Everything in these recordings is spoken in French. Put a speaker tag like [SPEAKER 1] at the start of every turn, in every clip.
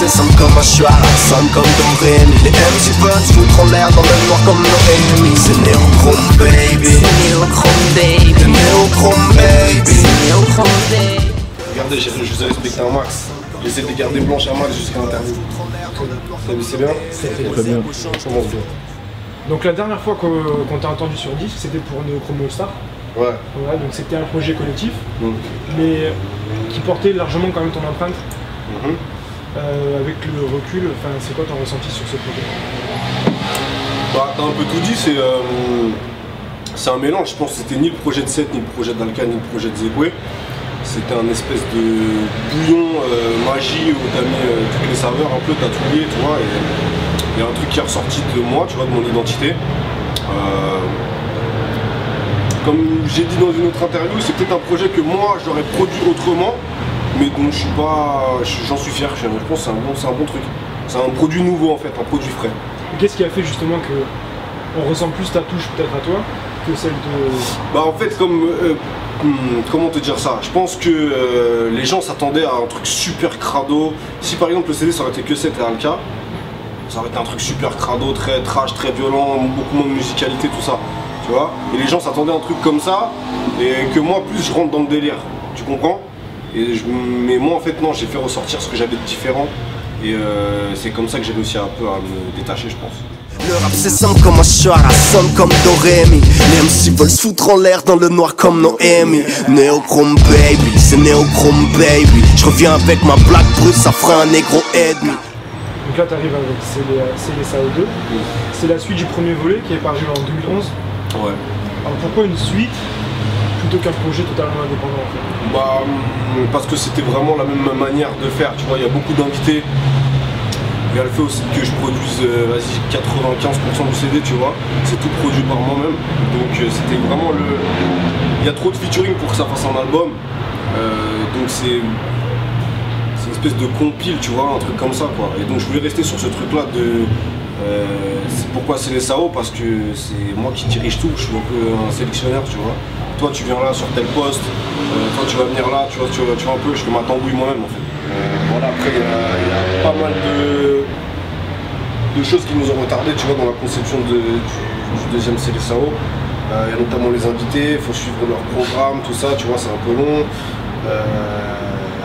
[SPEAKER 1] c'est simple comme un choix, simple comme Dorémy. Les MC veulent se foutre en l'air dans le noir comme Noémie. C'est Néochrome baby,
[SPEAKER 2] c'est Néochrome baby,
[SPEAKER 1] c'est Néochrome baby,
[SPEAKER 2] c'est Néochrome baby.
[SPEAKER 3] Regardez, je vous ai respecté un max. J'essaie de les garder blanches à max jusqu'à l'interview. C'est bien?
[SPEAKER 4] C'est très bien.
[SPEAKER 3] Ça commence bien.
[SPEAKER 4] Donc la dernière fois qu'on t'a entendu sur disque, c'était pour Néochrome All Star.
[SPEAKER 3] Ouais.
[SPEAKER 4] Voilà, donc c'était un projet collectif, mais qui portait largement quand même ton empreinte. Avec le recul, c'est quoi ton ressenti sur ce projet?
[SPEAKER 3] Bah t'as un peu tout dit, c'est un mélange. Je pense que c'était ni le projet de Seth, ni le projet d'Alka, ni le projet de Zekwe. C'était un espèce de bouillon magie où t'as mis toutes les saveurs, un peu t'as tout lié, tu vois, et il y a un truc qui est ressorti de moi, tu vois, de mon identité. Comme j'ai dit dans une autre interview, c'est peut-être un projet que moi j'aurais produit autrement, mais dont j'en suis fier. Je pense que c'est un bon truc. C'est un produit nouveau en fait, un produit frais.
[SPEAKER 4] Qu'est-ce qui a fait justement que on ressent plus ta touche peut-être à toi que celle de...
[SPEAKER 3] Bah en fait comment te dire ça? Je pense que les gens s'attendaient à un truc super crado. Si par exemple le CD ça aurait été que Seth et Alka, ça aurait été un truc super crado, très trash, très violent, beaucoup moins de musicalité, tout ça. Tu vois? Et les gens s'attendaient à un truc comme ça, et que moi plus je rentre dans le délire. Tu comprends? Mais moi en fait non, j'ai fait ressortir ce que j'avais de différent. Et c'est comme ça que j'ai réussi un peu à me détacher, je pense.
[SPEAKER 1] Le rap c'est simple comme un choix, sonne comme Dorémy. Les MC veulent se foutre en l'air dans le noir comme Noémie. Néochrome baby, c'est Néochrome baby. Je reviens avec ma blague brute, ça fera un négro ennemi.
[SPEAKER 4] Donc là t'arrives avec C'est les SAO2. C'est la suite du premier volet qui est paru en 2011.
[SPEAKER 3] Ouais.
[SPEAKER 4] Alors pourquoi une suite plutôt qu'un projet totalement indépendant en fait?
[SPEAKER 3] Bah parce que c'était vraiment la même manière de faire, tu vois, il y a beaucoup d'invités. Il y a le fait aussi que je produise 95% du CD, tu vois, c'est tout produit par moi-même. Donc c'était vraiment il y a trop de featuring pour que ça fasse un album. Donc c'est une espèce de compile, tu vois, un truc comme ça quoi. Et donc je voulais rester sur ce truc là de pourquoi c'est les SAO, parce que c'est moi qui dirige tout, je suis un peu un sélectionneur, tu vois. Toi tu viens là sur tel poste, toi tu vas venir là, tu vois un peu, je fais ma tambouille moi-même en fait. Voilà, après il y a pas mal de choses qui nous ont retardé, tu vois, dans la conception du deuxième CDSAO. Il y a notamment les invités, il faut suivre leur programme, tout ça, tu vois, c'est un peu long.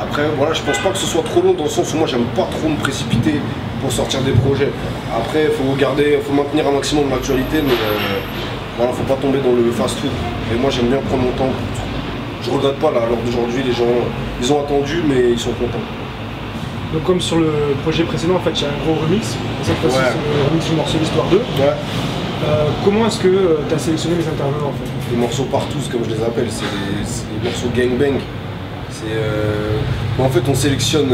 [SPEAKER 3] Après, voilà, je pense pas que ce soit trop long dans le sens où moi j'aime pas trop me précipiter pour sortir des projets. Après, il faut maintenir un maximum l'actualité, mais voilà, faut pas tomber dans le fast-food. Et moi j'aime bien prendre mon temps. Je regrette pas là, à l'heure d'aujourd'hui, les gens ils ont attendu, mais ils sont contents.
[SPEAKER 4] Donc comme sur le projet précédent, en fait, il y a un gros remix. Cette fois-ci, c'est le remix du morceau d'Histoire 2.
[SPEAKER 3] Ouais.
[SPEAKER 4] Comment est-ce que tu as sélectionné les intervenants en fait?
[SPEAKER 3] Les morceaux partous, comme je les appelle, c'est les morceaux gangbang. En fait, on sélectionne,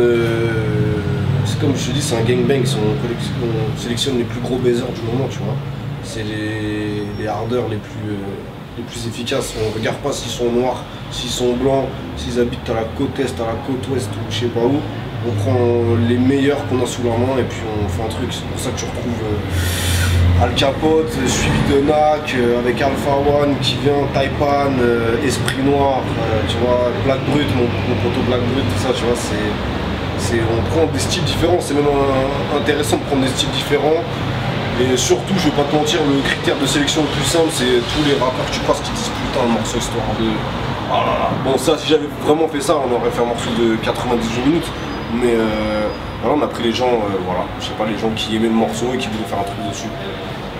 [SPEAKER 3] c'est comme je te dis, c'est un gangbang, on sélectionne les plus gros baisers du moment, tu vois. C'est les hardeurs les plus efficaces. On regarde pas s'ils sont noirs, s'ils sont blancs, s'ils habitent à la côte est, à la côte ouest ou je sais pas où. On prend les meilleurs qu'on a sous la main et puis on fait un truc. C'est pour ça que tu retrouves Al Capote, suivi de Nak, avec Alpha One qui vient, Taipan, Esprit Noir, tu vois, Black Brut, mon poteau Black Brut, tout ça, tu vois, on prend des styles différents. C'est même intéressant de prendre des styles différents. Et surtout, je vais pas te mentir, le critère de sélection le plus simple, c'est tous les rappeurs que tu passes qui disent putain le morceau histoire de... Oh là là. Bon ça, si j'avais vraiment fait ça, on aurait fait un morceau de 98 minutes. Mais voilà, on a pris les gens, voilà, je sais pas, les gens qui aimaient le morceau et qui voulaient faire un truc dessus.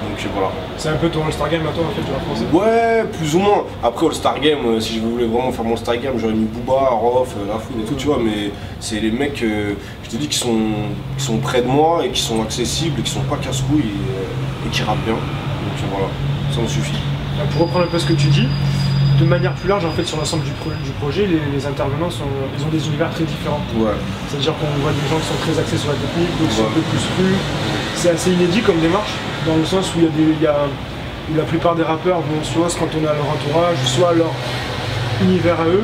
[SPEAKER 3] Donc voilà.
[SPEAKER 4] C'est un peu ton All-Star Game à toi en fait, tu vas français?
[SPEAKER 3] Ouais, plus ou moins. Après All-Star Game, si je voulais vraiment faire mon All-Star Game, j'aurais mis Booba, Rof, La Fouine et tout, tu vois, mais c'est les mecs, je te dis, qui sont près de moi et qui sont accessibles et qui sont pas casse-couilles et qui rappent bien. Donc voilà, ça me suffit.
[SPEAKER 4] Pour reprendre un peu ce que tu dis, de manière plus large en fait sur l'ensemble du projet, les intervenants ils ont des univers très différents. Ouais. C'est-à-dire qu'on voit des gens qui sont très axés sur la technique, d'autres sont un peu plus crus. C'est assez inédit comme démarche, dans le sens où où la plupart des rappeurs vont soit se cantonner à leur entourage, soit à leur univers à eux.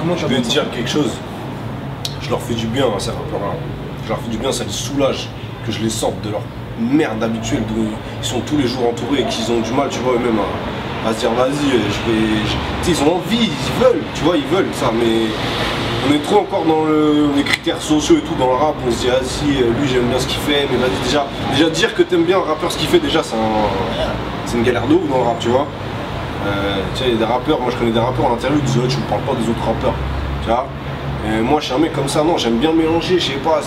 [SPEAKER 4] Comment
[SPEAKER 3] je vais te dire quelque chose, je leur fais du bien à ces rappeurs-là. Je leur fais du bien, ça les soulage que je les sorte de leur merde habituelle d'où ils sont tous les jours entourés et qu'ils ont du mal, tu vois, eux-mêmes à se dire vas-y, ils ont envie, ils veulent, tu vois, ils veulent ça, mais On est trop encore dans les critères sociaux et tout dans le rap, on se dit ah si lui j'aime bien ce qu'il fait, mais vas-y déjà dire que t'aimes bien un rappeur ce qu'il fait déjà c'est une galère d'eau dans le rap, tu vois. Tu sais, il y a des rappeurs, moi je connais des rappeurs en interview, ils disent ouais, tu me parles pas des autres rappeurs, tu vois. Et moi je suis un mec comme ça, non, j'aime bien mélanger, je sais pas,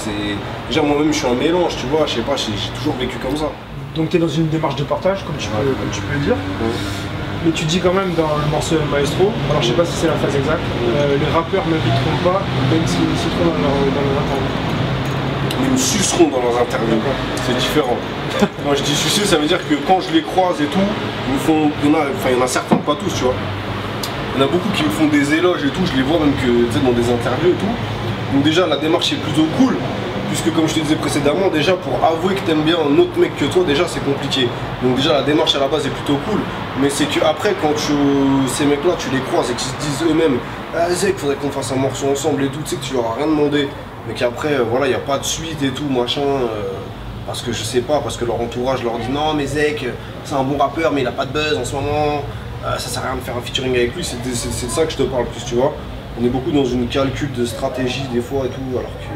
[SPEAKER 3] déjà moi-même je suis un mélange, tu vois, je sais pas, j'ai toujours vécu comme ça.
[SPEAKER 4] Donc tu es dans une démarche de partage, comme tu peux le dire. Mais tu dis quand même dans le morceau Maestro, alors je sais pas si c'est la phrase exacte, les rappeurs m'inviteront pas, même s'ils me citeront dans leurs interviews.
[SPEAKER 3] Ils me suceront dans leurs interviews, c'est différent. Quand je dis sucer, ça veut dire que quand je les croise et tout, ils me font, il y en a certains, pas tous, tu vois. Il y en a beaucoup qui me font des éloges et tout, je les vois même que dans des interviews et tout. Donc déjà la démarche est plutôt cool, puisque comme je te disais précédemment, déjà pour avouer que t'aimes bien un autre mec que toi, déjà c'est compliqué. Donc déjà la démarche à la base est plutôt cool, mais c'est que après quand ces mecs là tu les croises et qu'ils se disent eux-mêmes ah Zek, faudrait qu'on fasse un morceau ensemble et tout, tu sais que tu leur as rien demandé, mais qu'après voilà il n'y a pas de suite et tout machin, parce que je sais pas, parce que leur entourage leur dit non mais Zek c'est un bon rappeur mais il a pas de buzz en ce moment, ça sert à rien de faire un featuring avec lui, c'est de ça que je te parle plus, tu vois. On est beaucoup dans une calcul de stratégie des fois et tout, alors que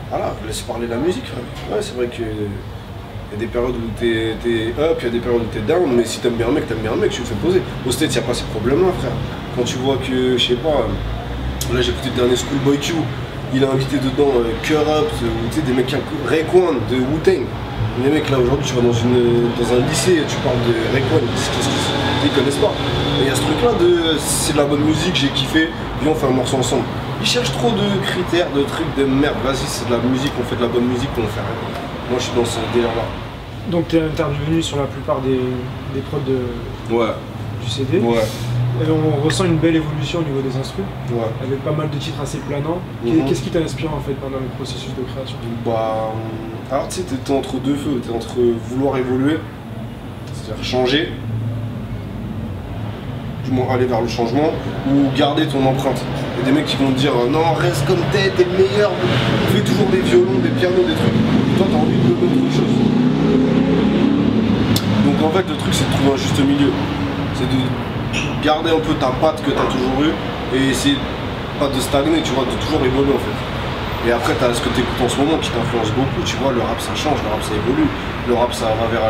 [SPEAKER 3] voilà, laisse parler la musique, frère. Ouais, c'est vrai qu'il y a des périodes où t'es up, il y a des périodes où t'es down, mais si t'aimes bien un mec, tu le fais poser. Au States, il n'y a pas ces problèmes-là, frère. Quand tu vois que, je sais pas, là j'ai écouté le dernier Schoolboy Q, il a invité dedans Corrupt, ou tu sais, des mecs qui Raekwon de Wu-Tang. Les mecs là aujourd'hui, tu vas dans un lycée et tu parles de Raekwon, ils connaissent pas. Et il y a ce truc là de c'est de la bonne musique, j'ai kiffé, viens on fait un morceau ensemble. Ils cherchent trop de critères, de trucs, de merde. Vas-y, c'est de la musique, on fait de la bonne musique, on fait rien. Moi, je suis dans ce délire-là.
[SPEAKER 4] Donc, tu es intervenu sur la plupart des prods du CD.
[SPEAKER 3] Ouais.
[SPEAKER 4] Et on ressent une belle évolution au niveau des instruments.
[SPEAKER 3] Ouais.
[SPEAKER 4] Avec pas mal de titres assez planants. Qu'est-ce qui t'a inspiré en fait pendant le processus de création?
[SPEAKER 3] Bah, alors tu sais, t'es entre deux feux. T'es entre vouloir évoluer, c'est-à-dire changer, du moins aller vers le changement, ou garder ton empreinte. Il y a des mecs qui vont te dire non, reste comme t'es le meilleur, fais toujours des violons, des pianos, des trucs. Et toi, t'as envie de donner autre chose. Donc en fait, le truc, c'est de trouver un juste milieu. C'est de garder un peu ta patte que t'as toujours eue et essayer pas de stagner, tu vois, de toujours évoluer en fait. Et après, t'as ce que t'écoutes en ce moment qui t'influence beaucoup, tu vois, le rap ça change, le rap ça évolue, le rap ça va vers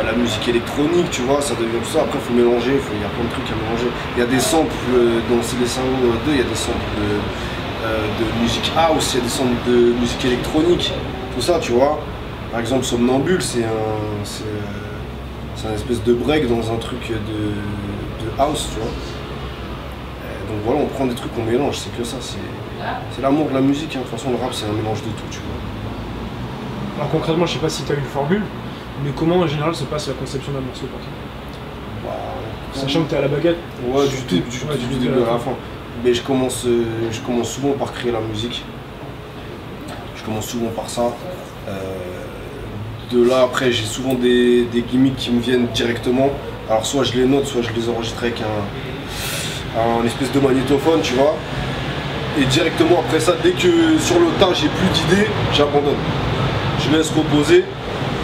[SPEAKER 3] la musique électronique, tu vois, ça devient tout ça. Après, il faut mélanger, il y a plein de trucs à mélanger. Il y a des samples dans CB5 2, il y a des samples de musique house, il y a des samples de musique électronique, tout ça, tu vois. Par exemple, Somnambule, c'est un espèce de break dans un truc de house, tu vois. Donc voilà, on prend des trucs, on mélange, c'est que ça, c'est l'amour de la musique, hein. De toute façon, le rap, c'est un mélange de tout, tu vois.
[SPEAKER 4] Alors concrètement, je sais pas si tu as une formule, mais comment en général se passe la conception d'un morceau pour toi? Sachant que tu es à la baguette.
[SPEAKER 3] Ouais, du début à la fin. Mais je commence souvent par créer la musique. Je commence souvent par ça. De là, après, j'ai souvent des gimmicks qui me viennent directement. Alors soit je les note, soit je les enregistre avec un espèce de magnétophone, tu vois. Et directement après ça, dès que sur le tas j'ai plus d'idées, j'abandonne. Je laisse reposer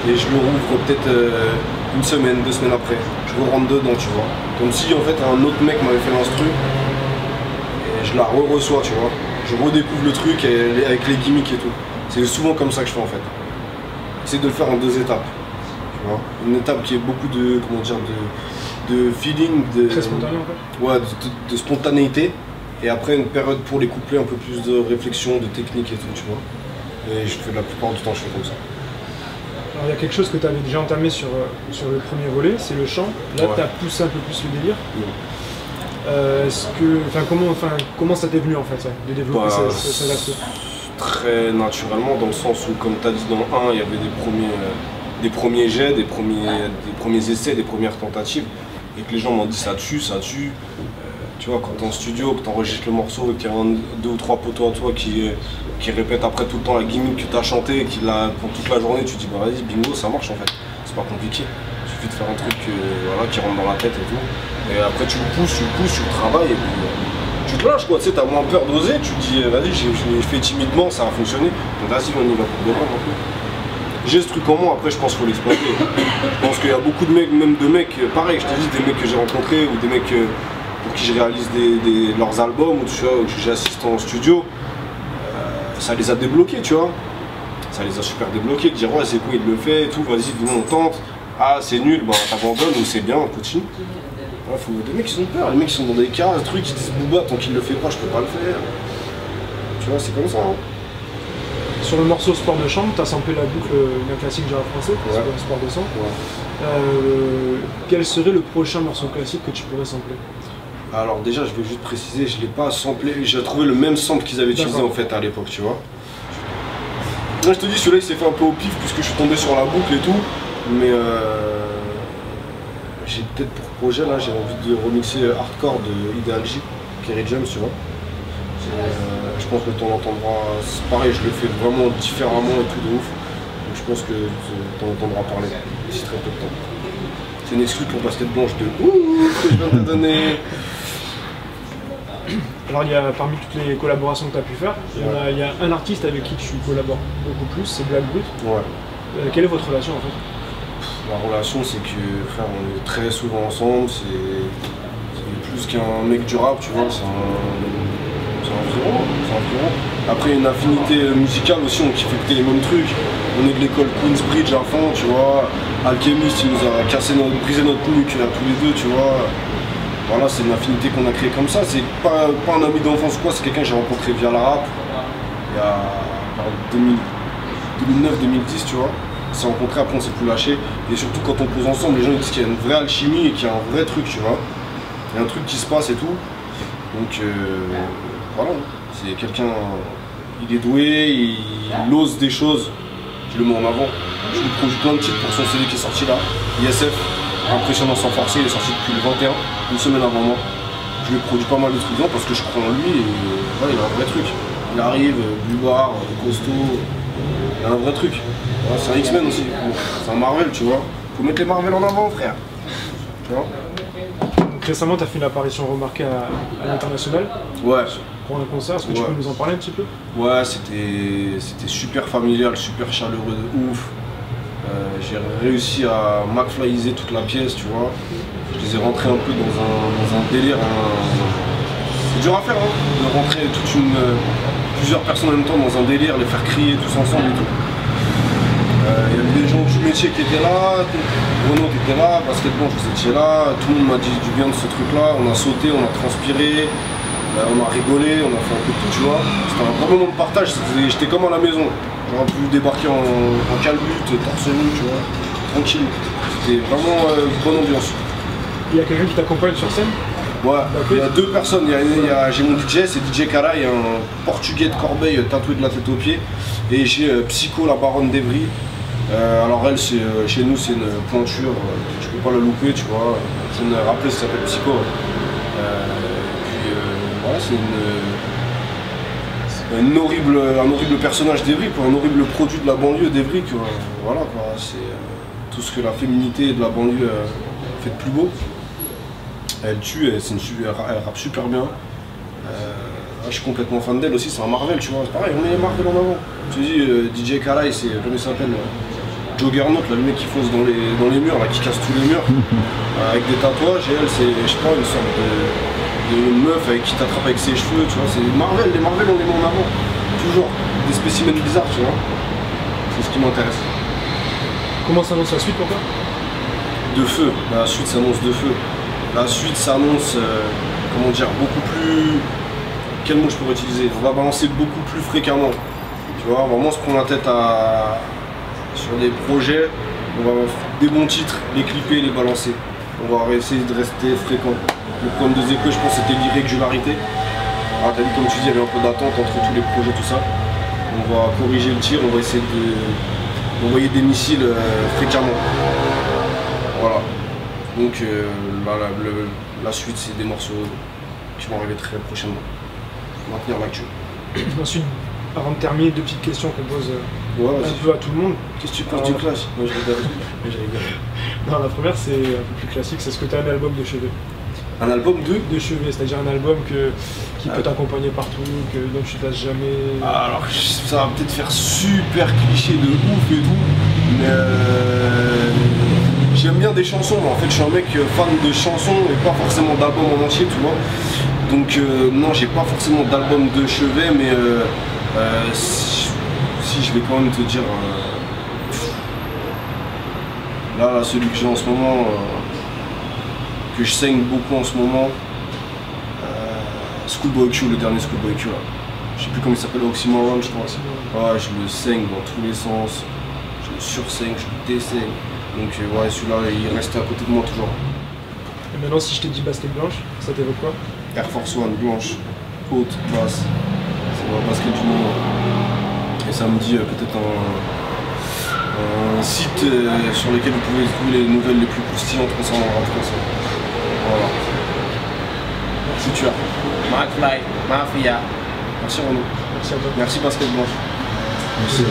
[SPEAKER 3] et je le rouvre peut-être une semaine, 2 semaines après. Je rentre dedans, tu vois. Comme si en fait un autre mec m'avait fait l'instru et je la reçois, tu vois. Je redécouvre le truc avec les gimmicks et tout. C'est souvent comme ça que je fais en fait. J'essaie de le faire en 2 étapes. Tu vois. Une étape qui est beaucoup de, comment dire, de feeling,
[SPEAKER 4] très spontané en fait.
[SPEAKER 3] Ouais, de spontanéité. Et après une période pour les couplets, un peu plus de réflexion, de technique et tout, tu vois. Et je fais la plupart du temps, je fais comme ça.
[SPEAKER 4] Alors il y a quelque chose que tu avais déjà entamé sur le premier volet, c'est le chant. Là, tu as poussé un peu plus le délire. Comment ça t'est venu en fait, ça, de développer cet aspect?
[SPEAKER 3] Très naturellement, dans le sens où, comme tu as dit dans le 1, il y avait des premiers jets, des premiers essais, des premières tentatives, et que les gens m'ont dit ça tue. Tu vois, quand t'es en studio, que t'enregistres le morceau et qu'il y a 2 ou 3 poteaux à toi qui répètent après tout le temps la gimmick que t'as chanté et qu'il l'a pour toute la journée, tu te dis bah vas-y bingo, ça marche en fait. C'est pas compliqué. Il suffit de faire un truc qui rentre dans la tête et tout. Et après tu le pousses, tu le travailles et puis tu te lâches quoi, tu sais, t'as moins peur d'oser, tu te dis vas-y, je l'ai fait timidement, ça a fonctionné, donc vas-y on y va pour de vrai. J'ai ce truc en moi, après je pense qu'il faut l'exploiter. Je pense qu'il y a beaucoup de mecs, même de mecs, pareil, je te dis, des mecs que j'ai rencontrés ou des mecs pour qui je réalise leurs albums, ou tu vois, où j'ai assisté en studio, ça les a débloqués, tu vois. Ça les a super débloqués, de dire ouais c'est cool, il le fait et tout, vas-y, on tente. Ah c'est nul, bah t'abandonnes, ou c'est bien, on continue. Ouais, faut des mecs qui ont peur, les mecs qui sont dans des cas, des trucs, qui disent Booba, tant qu'il le fait pas, je peux pas le faire. Tu vois, c'est comme ça. Hein.
[SPEAKER 4] Sur le morceau Sport de chambre, t'as samplé la boucle d'un classique du rap français,
[SPEAKER 3] ouais.
[SPEAKER 4] Sport de sang.
[SPEAKER 3] Ouais.
[SPEAKER 4] Quel serait le prochain morceau classique que tu pourrais sampler?
[SPEAKER 3] Alors déjà, je vais juste préciser, je l'ai pas samplé, j'ai trouvé le même sample qu'ils avaient utilisé en fait à l'époque, tu vois. Moi je te dis, celui-là il s'est fait un peu au pif puisque je suis tombé sur la boucle et tout, mais j'ai peut-être pour projet là, j'ai envie de remixer Hardcore de Ideal J, Kerry James, tu vois. Je pense que tu en entendras, c'est pareil, je le fais vraiment différemment et tout de ouf, donc je pense que tu en entendras parler d'ici très peu de temps. C'est une exclue pour basket blanche de ouf que je viens de te donner.
[SPEAKER 4] Alors il y a parmi toutes les collaborations que tu as pu faire, il y a un artiste avec qui tu collabores beaucoup plus, c'est Black Brut.
[SPEAKER 3] Ouais.
[SPEAKER 4] Quelle est votre relation en fait?
[SPEAKER 3] La relation c'est que frère on est très souvent ensemble, c'est plus qu'un mec du rap, tu vois, c'est un frérot. Après il y a une affinité musicale aussi, on kiffe écouter les mêmes trucs. On est de l'école Queensbridge à fond, tu vois. Alchemist il nous a brisé notre nuque à tous les deux, tu vois. Voilà, c'est une affinité qu'on a créée comme ça, c'est pas un ami d'enfance ou quoi, c'est quelqu'un que j'ai rencontré via le rap, il y a 2009-2010, tu vois. On s'est rencontrés, après on s'est plus lâché, et surtout quand on pose ensemble, les gens disent qu'il y a une vraie alchimie et qu'il y a un vrai truc, tu vois. Il y a un truc qui se passe et tout, donc voilà, c'est quelqu'un, il est doué, il ose des choses, je le mets en avant. Je lui produis plein de titres pour son CD qui est sorti là, ISF. Impressionnant sans forcer, il est sorti depuis le 21, une semaine avant moi. Je lui ai produit pas mal de trucs parce que je crois en lui et voilà, il a un vrai truc. Il arrive, buvard, costaud, il a un vrai truc. Voilà, c'est un X-Men aussi, c'est un Marvel, tu vois. Faut mettre les Marvel en avant, frère. Tu vois.
[SPEAKER 4] Donc, récemment, tu as fait une apparition remarquée à l'international.
[SPEAKER 3] Ouais.
[SPEAKER 4] Pour un concert, est-ce que tu peux nous en parler un petit peu?
[SPEAKER 3] Ouais, c'était super familial, super chaleureux de ouf. J'ai réussi à McFlyiser toute la pièce, tu vois. Je les ai rentrés un peu dans un délire. C'est dur à faire, hein, de rentrer plusieurs personnes en même temps dans un délire, les faire crier tous ensemble et tout. Il y avait des gens du métier qui étaient là, Renaud qui était là, Basket Blanche vous étiez là, tout le monde m'a dit du bien de ce truc-là, on a sauté, on a transpiré, on a rigolé, on a fait un peu de tout, tu vois. C'était un vrai moment de partage, j'étais comme à la maison. J'aurais pu débarquer en calbute, torse nu, tu vois, tranquille. C'était vraiment bonne ambiance.
[SPEAKER 4] Il y a quelqu'un qui t'accompagne sur scène?
[SPEAKER 3] Ouais, il y a deux personnes. J'ai mon DJ, c'est DJ Caray, un portugais de Corbeil tatoué de la tête aux pieds. Et j'ai Psycho, la baronne d'Evry. Alors elle, chez nous, c'est une pointure, je peux pas la louper, tu vois. C'est une rappeuse qui s'appelle Psycho. Voilà, c'est un horrible personnage d'Evry, un horrible produit de la banlieue d'Evry. Voilà, c'est tout ce que la féminité de la banlieue fait de plus beau. Elle tue, elle rappe super bien. Je suis complètement fan d'elle aussi, c'est un Marvel, tu vois. C'est pareil, on met les Marvel en avant. Tu dis, DJ Caray, c'est, comment il s'appelle, Juggernaut, là, le mec qui fonce dans les murs, là, qui casse tous les murs, avec des tatouages. Et elle, c'est, je sais pas, une sorte de meuf avec qui t'attrape avec ses cheveux, tu vois. C'est Marvel, les Marvel, on les met en avant. Toujours. Des spécimens bizarres, tu vois. C'est ce qui m'intéresse.
[SPEAKER 4] Comment s'annonce la suite pour toi?
[SPEAKER 3] De feu. La suite s'annonce de feu. La suite s'annonce, comment dire, beaucoup plus... Quel mot je pourrais utiliser? On va balancer beaucoup plus fréquemment. Tu vois, on va vraiment se prendre la tête sur des projets. On va des bons titres, les clipper, les balancer. On va essayer de rester fréquent. Le problème de Zeko, je pense, c'était l'irrégularité. Ah, t'as vu, comme tu dis, il y avait un peu d'attente entre tous les projets, tout ça. On va corriger le tir, on va essayer d'envoyer des missiles fréquemment. Voilà. Donc la suite, c'est des morceaux qui vont arriver très prochainement. Maintenir l'actu.
[SPEAKER 4] Ensuite, avant de terminer, deux petites questions qu'on pose un peu à tout le monde.
[SPEAKER 3] Qu'est-ce que tu penses du clash? Moi je rigole.
[SPEAKER 4] Non, la première c'est un peu plus classique, c'est ce que tu as un album de chevet.
[SPEAKER 3] Un album de
[SPEAKER 4] chevet, c'est-à-dire un album qui peut t'accompagner partout, dont tu te lasses jamais.
[SPEAKER 3] Alors ça va peut-être faire super cliché de ouf et tout, mais j'aime bien des chansons, mais en fait je suis un mec fan de chansons et pas forcément d'albums en entier, tu vois. Donc non, j'ai pas forcément d'album de chevet, mais si je vais quand même te dire, là celui que j'ai en ce moment, que je saigne beaucoup en ce moment, Schoolboy Q, le dernier Schoolboy Q là. Je sais plus comment il s'appelle, Oxymoron je crois. Ouais, je le saigne dans tous les sens, je le sursaigne, je le dessaigne. Donc ouais, celui-là il reste à côté de moi toujours.
[SPEAKER 4] Et maintenant si je t'ai dit basket blanche, ça t'évoque quoi?
[SPEAKER 3] Air Force One blanche, haute, basse, c'est le basket du moment. Et ça me dit peut-être un site sur lequel vous pouvez trouver les nouvelles les plus croustillantes concernant le rap français. Voilà. Futur. McFly, Mafia. Merci Renaud.
[SPEAKER 4] Merci à toi.
[SPEAKER 3] Merci Basket Blanche.
[SPEAKER 4] Merci.